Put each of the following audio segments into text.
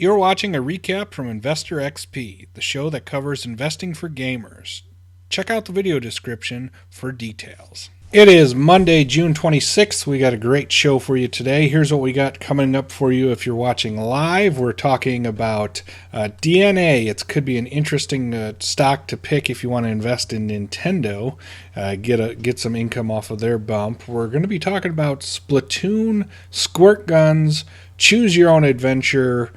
You're watching a recap from Investor XP, the show that covers investing for gamers. Check out the video description for details. It is Monday, June 26th. We got a great show for you today. Here's what we got coming up for you if you're watching live. We're talking about DNA. It could be an interesting stock to pick if you want to invest in Nintendo, get some income off of their bump. We're going to be talking about Splatoon, squirt guns, choose your own adventure,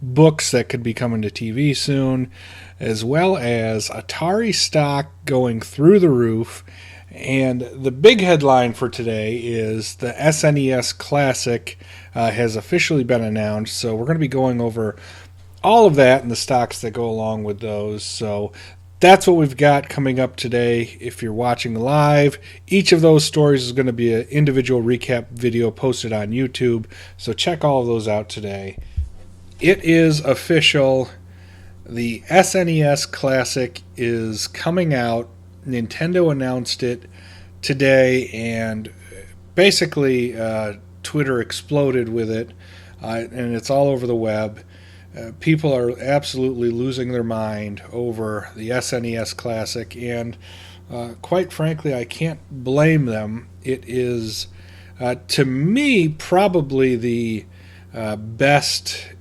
books that could be coming to TV soon, as well as Atari stock going through the roof. And the big headline for today is the SNES Classic has officially been announced. So we're going to be going over all of that and the stocks that go along with those. So that's what we've got coming up today. If you're watching live, each of those stories is going to be an individual recap video posted on YouTube. So check all of those out today. It is official. The SNES Classic is coming out. Nintendo announced it today, and basically Twitter exploded with it, and it's all over the web. People are absolutely losing their mind over the SNES Classic, and quite frankly, I can't blame them. It is, to me, probably the best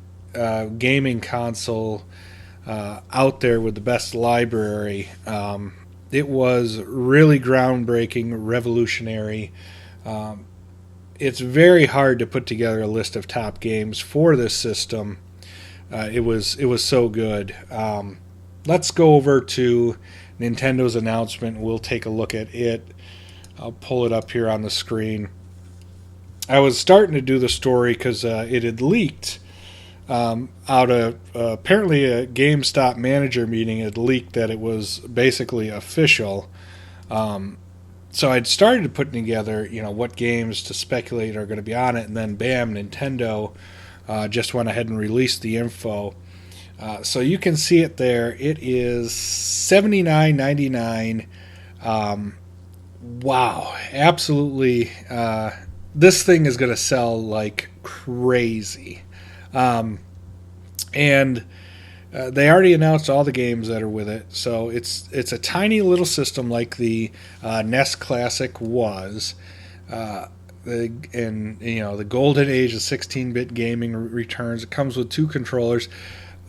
gaming console out there with the best library. It was really groundbreaking, revolutionary. It's very hard to put together a list of top games for this system. It was so good. Let's go over to Nintendo's announcement. We'll take a look at it. I'll pull it up here on the screen. I was starting to do the story because it had leaked out of apparently a GameStop manager meeting had leaked that it was basically official. So I'd started putting together, what games to speculate are going to be on it, and then bam, Nintendo just went ahead and released the info. So you can see it there. It is $79.99. Wow, absolutely. This thing is going to sell like crazy. And they already announced all the games that are with it, so it's a tiny little system like the NES Classic was, the golden age of 16-bit gaming returns. It comes with two controllers.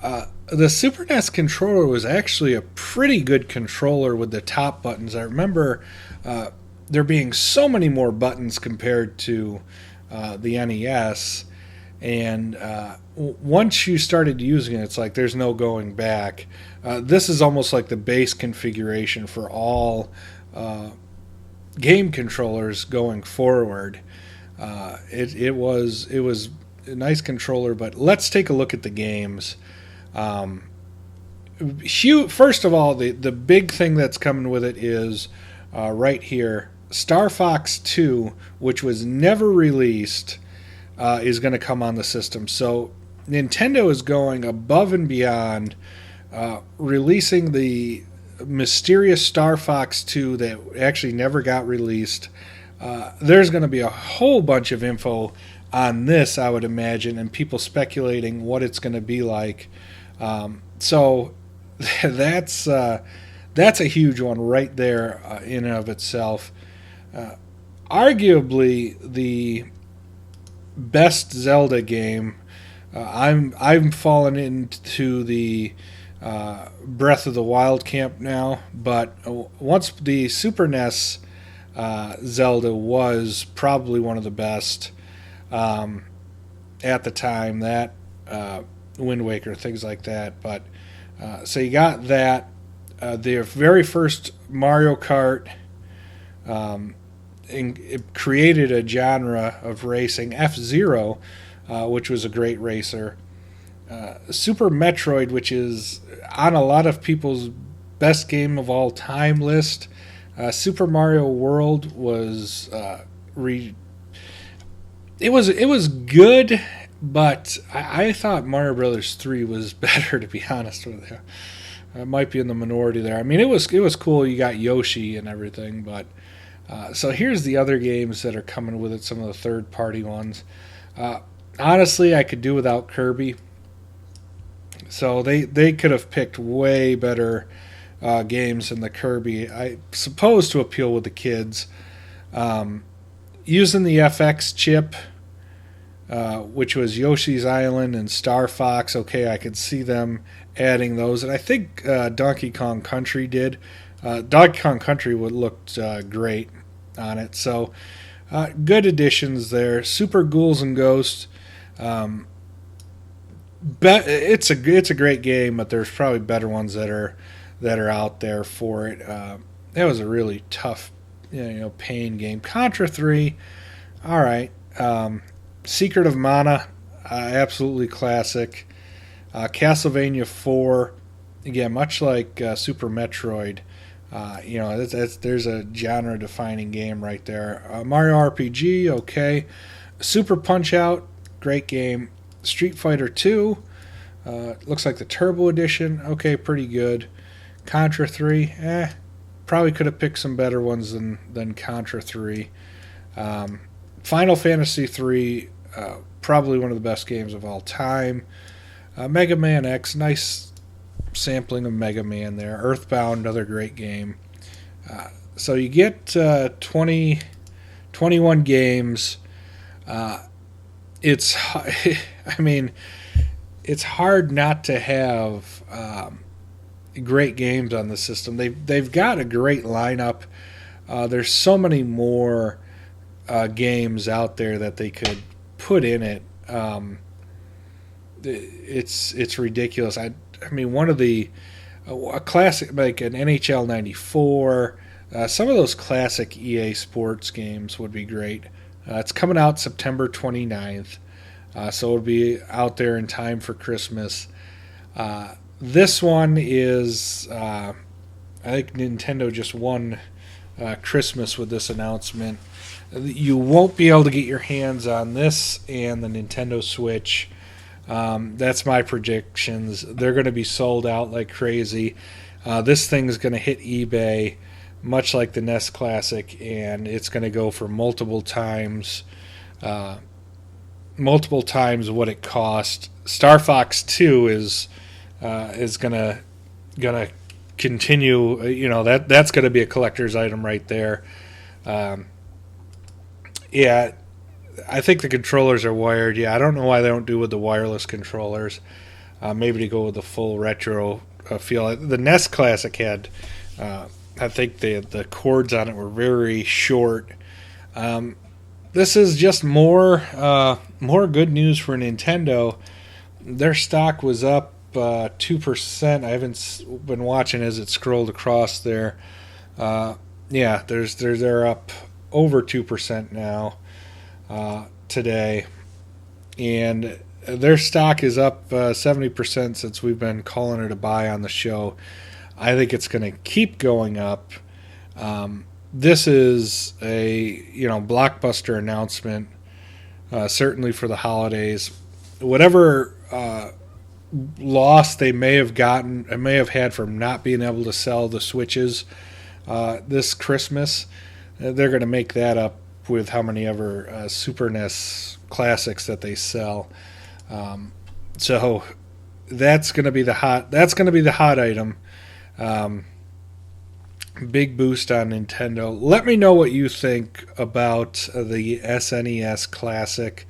The Super NES controller was actually a pretty good controller with the top buttons. I remember there being so many more buttons compared to the NES. And once you started using it, it's like there's no going back. This is almost like the base configuration for all game controllers going forward. It was a nice controller, but let's take a look at the games. First of all, the big thing that's coming with it is right here, Star Fox 2, which was never released. Is going to come on the system. So Nintendo is going above and beyond, releasing the mysterious Star Fox 2 that actually never got released. There's going to be a whole bunch of info on this, I would imagine, and people speculating what it's going to be like. So that's a huge one right there in and of itself. Arguably the best Zelda game. I'm fallen into the Breath of the Wild camp now, but once the Super NES Zelda was probably one of the best at the time. That Wind Waker, things like that. But so you got that. The very first Mario Kart. It created a genre of racing, F-Zero, which was a great racer. Super Metroid, which is on a lot of people's best game of all time list. Super Mario World was it was good, but I thought Mario Brothers 3 was better, to be honest with you. I might be in the minority there. I mean, it was cool. You got Yoshi and everything, but so here's the other games that are coming with it. Some of the third-party ones. Honestly, I could do without Kirby. So they could have picked way better games than the Kirby. I suppose to appeal with the kids. Using the FX chip, which was Yoshi's Island and Star Fox. Okay, I could see them adding those, and I think Donkey Kong Country did. Donkey Kong Country would looked great on it. So good additions there. Super Ghouls and Ghosts. It's a great game, but there's probably better ones that are out there for it. That was a really tough, pain game. Contra 3, all right. Secret of Mana, absolutely classic. Castlevania 4, again, much like Super Metroid. There's a genre-defining game right there. Mario RPG, okay. Super Punch-Out, great game. Street Fighter 2, looks like the Turbo Edition, okay, pretty good. Contra 3, probably could have picked some better ones than Contra 3. Final Fantasy 3, probably one of the best games of all time. Mega Man X, nice sampling of Mega Man there. Earthbound, another great game. So you get 21 games. It's hard not to have great games on the system. They've got a great lineup. There's so many more games out there that they could put in it. It's ridiculous. I mean, one of the a classic like an NHL '94. Some of those classic EA Sports games would be great. It's coming out September 29th, so it'll be out there in time for Christmas. This one is, I think Nintendo just won Christmas with this announcement. You won't be able to get your hands on this and the Nintendo Switch. That's my predictions. They're going to be sold out like crazy. This thing's going to hit eBay much like the NES Classic, and it's going to go for multiple times what it cost. Star Fox 2 is gonna continue. That's going to be a collector's item right there. Yeah, I think the controllers are wired. Yeah, I don't know why they don't do with the wireless controllers. Maybe to go with the full retro feel. The NES Classic had, I think the cords on it were very short. This is just more good news for Nintendo. Their stock was up 2%. I haven't been watching as it scrolled across there. They're up over 2% now today, and their stock is up 70% since we've been calling it a buy on the show. I think it's going to keep going up. This is a blockbuster announcement, certainly for the holidays. Whatever loss they may have had from not being able to sell the Switches this Christmas, they're going to make that up with how many ever Super NES classics that they sell. So that's going to be the hot item. Big boost on Nintendo. Let me know what you think about the SNES Classic.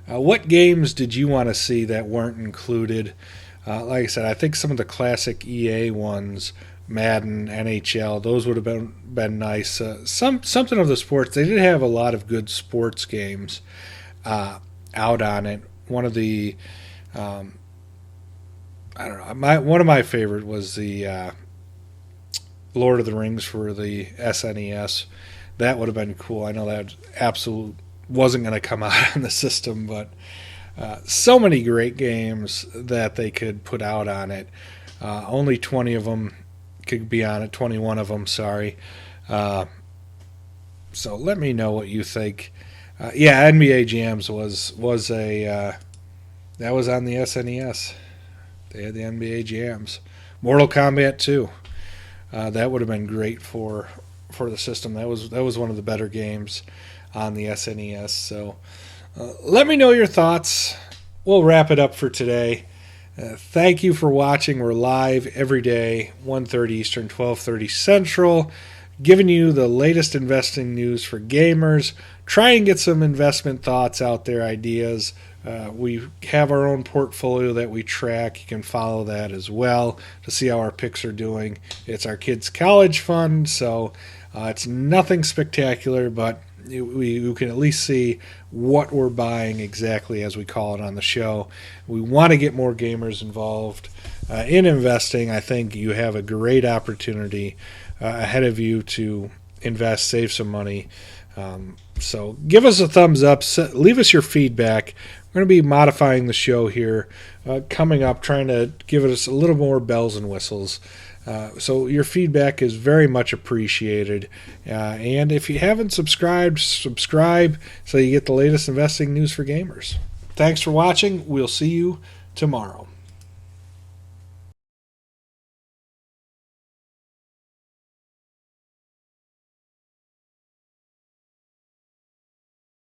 What games did you want to see that weren't included? Like I said, I think some of the classic EA ones, Madden, NHL, those would have been nice. Something of the sports. They did have a lot of good sports games out on it. One of the one of my favorite was the Lord of the Rings for the SNES. That would have been cool. I know that absolutely wasn't going to come out on the system, but so many great games that they could put out on it. Only 20 of them could be on it. 21 of them, sorry. So let me know what you think. NBA Jams was a that was on the SNES. They had the NBA Jams. Mortal Kombat 2. That would have been great for the system. That was one of the better games on the SNES. So let me know your thoughts. We'll wrap it up for today. Thank you for watching. We're live every day, 1:30 Eastern, 12:30 Central, giving you the latest investing news for gamers. Try and get some investment thoughts out there, ideas. We have our own portfolio that we track. You can follow that as well to see how our picks are doing. It's our kids' college fund, so it's nothing spectacular, but you can at least see what we're buying exactly as we call it on the show. We want to get more gamers involved in investing. I think you have a great opportunity ahead of you to invest, save some money. So give us a thumbs up. Leave us your feedback. We're going to be modifying the show here coming up, trying to give us a little more bells and whistles. So your feedback is very much appreciated. And if you haven't subscribed, subscribe so you get the latest investing news for gamers. Thanks for watching. We'll see you tomorrow.